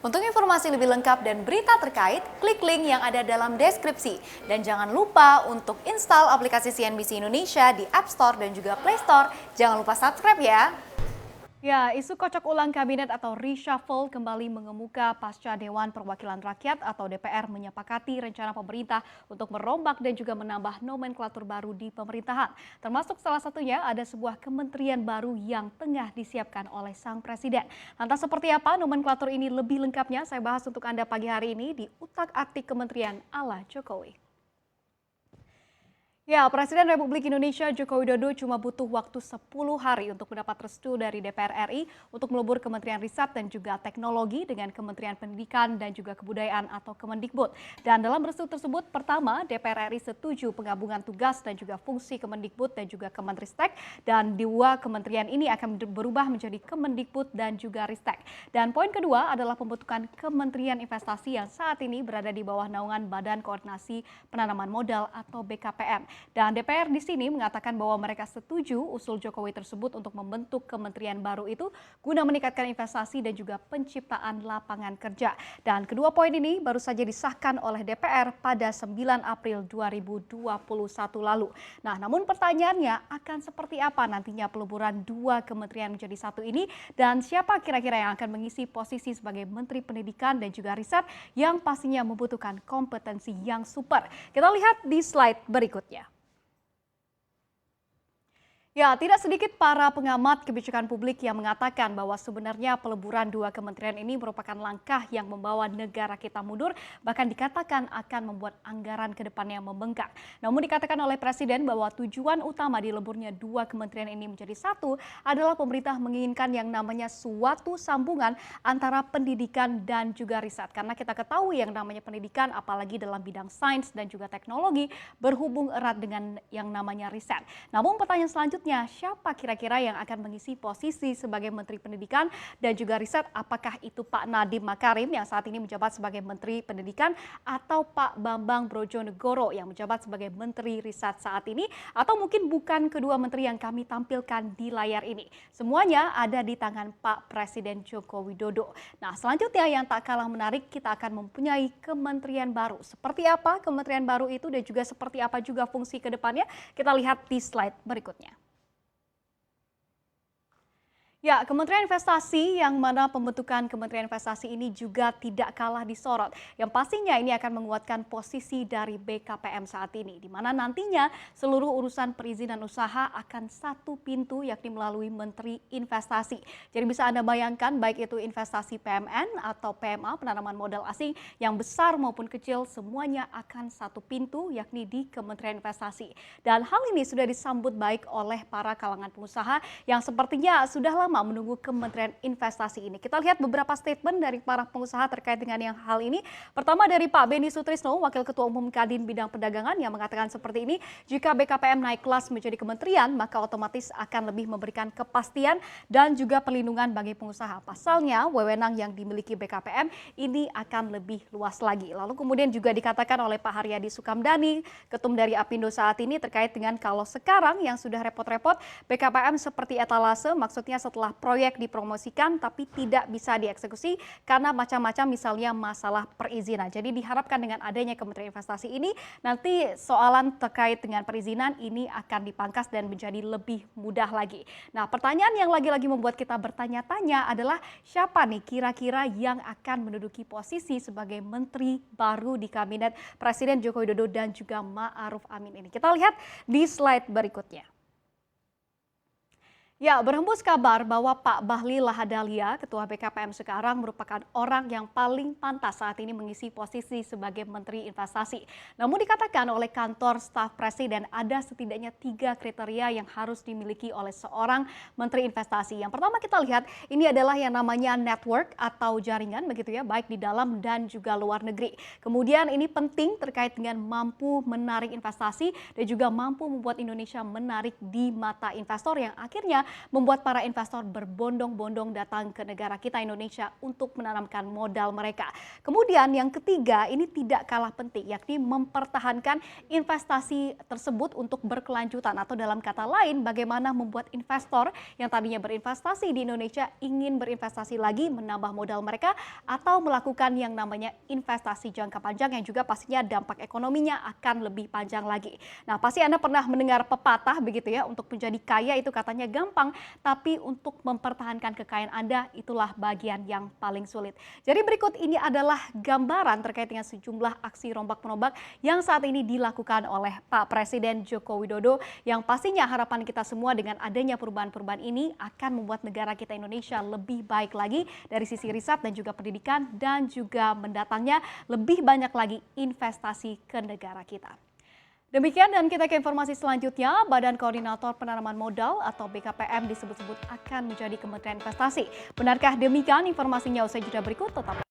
Untuk informasi lebih lengkap dan berita terkait, klik link yang ada dalam deskripsi. Dan jangan lupa untuk install aplikasi CNBC Indonesia di App Store dan juga Play Store. Jangan lupa subscribe ya. Ya, isu kocok ulang kabinet atau reshuffle kembali mengemuka pasca Dewan Perwakilan Rakyat atau DPR menyepakati rencana pemerintah untuk merombak dan juga menambah nomenklatur baru di pemerintahan. Termasuk salah satunya ada sebuah kementerian baru yang tengah disiapkan oleh sang presiden. Lantas seperti apa nomenklatur ini lebih lengkapnya saya bahas untuk Anda pagi hari ini di Utak-Atik Kementerian ala Jokowi. Ya, Presiden Republik Indonesia Joko Widodo cuma butuh waktu 10 hari untuk mendapat restu dari DPR RI untuk melebur Kementerian Riset dan juga Teknologi dengan Kementerian Pendidikan dan juga Kebudayaan atau Kemendikbud. Dan dalam restu tersebut, pertama DPR RI setuju penggabungan tugas dan juga fungsi Kemendikbud dan juga Kemenristek, dan dua kementerian ini akan berubah menjadi Kemendikbud dan juga Ristek. Dan poin kedua adalah pembentukan Kementerian Investasi yang saat ini berada di bawah naungan Badan Koordinasi Penanaman Modal atau BKPM. Dan DPR di sini mengatakan bahwa mereka setuju usul Jokowi tersebut untuk membentuk kementerian baru itu guna meningkatkan investasi dan juga penciptaan lapangan kerja. Dan kedua poin ini baru saja disahkan oleh DPR pada 9 April 2021 lalu. Nah, namun pertanyaannya akan seperti apa nantinya peleburan dua kementerian menjadi satu ini, dan siapa kira-kira yang akan mengisi posisi sebagai Menteri Pendidikan dan juga Riset yang pastinya membutuhkan kompetensi yang super. Kita lihat di slide berikutnya. Ya, tidak sedikit para pengamat kebijakan publik yang mengatakan bahwa sebenarnya peleburan dua kementerian ini merupakan langkah yang membawa negara kita mundur, bahkan dikatakan akan membuat anggaran ke depannya membengkak. Namun dikatakan oleh Presiden bahwa tujuan utama dileburnya dua kementerian ini menjadi satu adalah pemerintah menginginkan yang namanya suatu sambungan antara pendidikan dan juga riset. Karena kita ketahui yang namanya pendidikan, apalagi dalam bidang sains dan juga teknologi, berhubung erat dengan yang namanya riset. Namun pertanyaan selanjutnya, siapa kira-kira yang akan mengisi posisi sebagai Menteri Pendidikan dan juga Riset? Apakah itu Pak Nadiem Makarim yang saat ini menjabat sebagai Menteri Pendidikan, atau Pak Bambang Brojonegoro yang menjabat sebagai Menteri Riset saat ini, atau mungkin bukan kedua menteri yang kami tampilkan di layar ini? Semuanya ada di tangan Pak Presiden Joko Widodo. Nah, selanjutnya yang tak kalah menarik, kita akan mempunyai kementerian baru. Seperti apa kementerian baru itu dan juga seperti apa juga fungsi ke depannya? Kita lihat di slide berikutnya. Ya, Kementerian Investasi yang mana pembentukan Kementerian Investasi ini juga tidak kalah disorot. Yang pastinya ini akan menguatkan posisi dari BKPM saat ini, di mana nantinya seluruh urusan perizinan usaha akan satu pintu, yakni melalui Menteri Investasi. Jadi bisa Anda bayangkan baik itu investasi PMN atau PMA, penanaman modal asing yang besar maupun kecil, semuanya akan satu pintu, yakni di Kementerian Investasi. Dan hal ini sudah disambut baik oleh para kalangan pengusaha yang sepertinya sudah lama menunggu Kementerian Investasi ini. Kita lihat beberapa statement dari para pengusaha terkait dengan yang hal ini. Pertama dari Pak Beni Sutrisno, Wakil Ketua Umum Kadin Bidang Perdagangan, yang mengatakan seperti ini, jika BKPM naik kelas menjadi kementerian, maka otomatis akan lebih memberikan kepastian dan juga perlindungan bagi pengusaha. Pasalnya, wewenang yang dimiliki BKPM ini akan lebih luas lagi. Lalu kemudian juga dikatakan oleh Pak Haryadi Sukamdhani, Ketum dari Apindo saat ini, terkait dengan kalau sekarang yang sudah repot-repot, BKPM seperti etalase, maksudnya setelah proyek dipromosikan tapi tidak bisa dieksekusi karena macam-macam misalnya masalah perizinan. Jadi diharapkan dengan adanya Kementerian Investasi ini nanti soalan terkait dengan perizinan ini akan dipangkas dan menjadi lebih mudah lagi. Nah, pertanyaan yang lagi-lagi membuat kita bertanya-tanya adalah siapa nih kira-kira yang akan menduduki posisi sebagai menteri baru di kabinet Presiden Joko Widodo dan juga Ma'ruf Amin ini. Kita lihat di slide berikutnya. Ya, berhembus kabar bahwa Pak Bahlil Lahadalia, Ketua BKPM sekarang, merupakan orang yang paling pantas saat ini mengisi posisi sebagai Menteri Investasi. Namun dikatakan oleh kantor staf Presiden ada setidaknya 3 kriteria yang harus dimiliki oleh seorang Menteri Investasi. Yang pertama kita lihat, ini adalah yang namanya network atau jaringan, begitu ya, baik di dalam dan juga luar negeri. Kemudian ini penting terkait dengan mampu menarik investasi dan juga mampu membuat Indonesia menarik di mata investor yang akhirnya membuat para investor berbondong-bondong datang ke negara kita Indonesia untuk menanamkan modal mereka. Kemudian yang ketiga ini tidak kalah penting, yakni mempertahankan investasi tersebut untuk berkelanjutan, atau dalam kata lain bagaimana membuat investor yang tadinya berinvestasi di Indonesia ingin berinvestasi lagi, menambah modal mereka, atau melakukan yang namanya investasi jangka panjang yang juga pastinya dampak ekonominya akan lebih panjang lagi. Nah, pasti Anda pernah mendengar pepatah begitu ya, untuk menjadi kaya itu katanya gampang, tapi untuk mempertahankan kekayaan Anda itulah bagian yang paling sulit. Jadi berikut ini adalah gambaran terkait dengan sejumlah aksi rombak-menombak yang saat ini dilakukan oleh Pak Presiden Joko Widodo, yang pastinya harapan kita semua dengan adanya perubahan-perubahan ini akan membuat negara kita Indonesia lebih baik lagi dari sisi riset dan juga pendidikan, dan juga mendatangnya lebih banyak lagi investasi ke negara kita. Demikian, dan kita ke informasi selanjutnya. Badan Koordinator Penanaman Modal atau BKPM disebut-sebut akan menjadi Kementerian Investasi. Benarkah demikian? Informasinya usai jeda berikut, tetap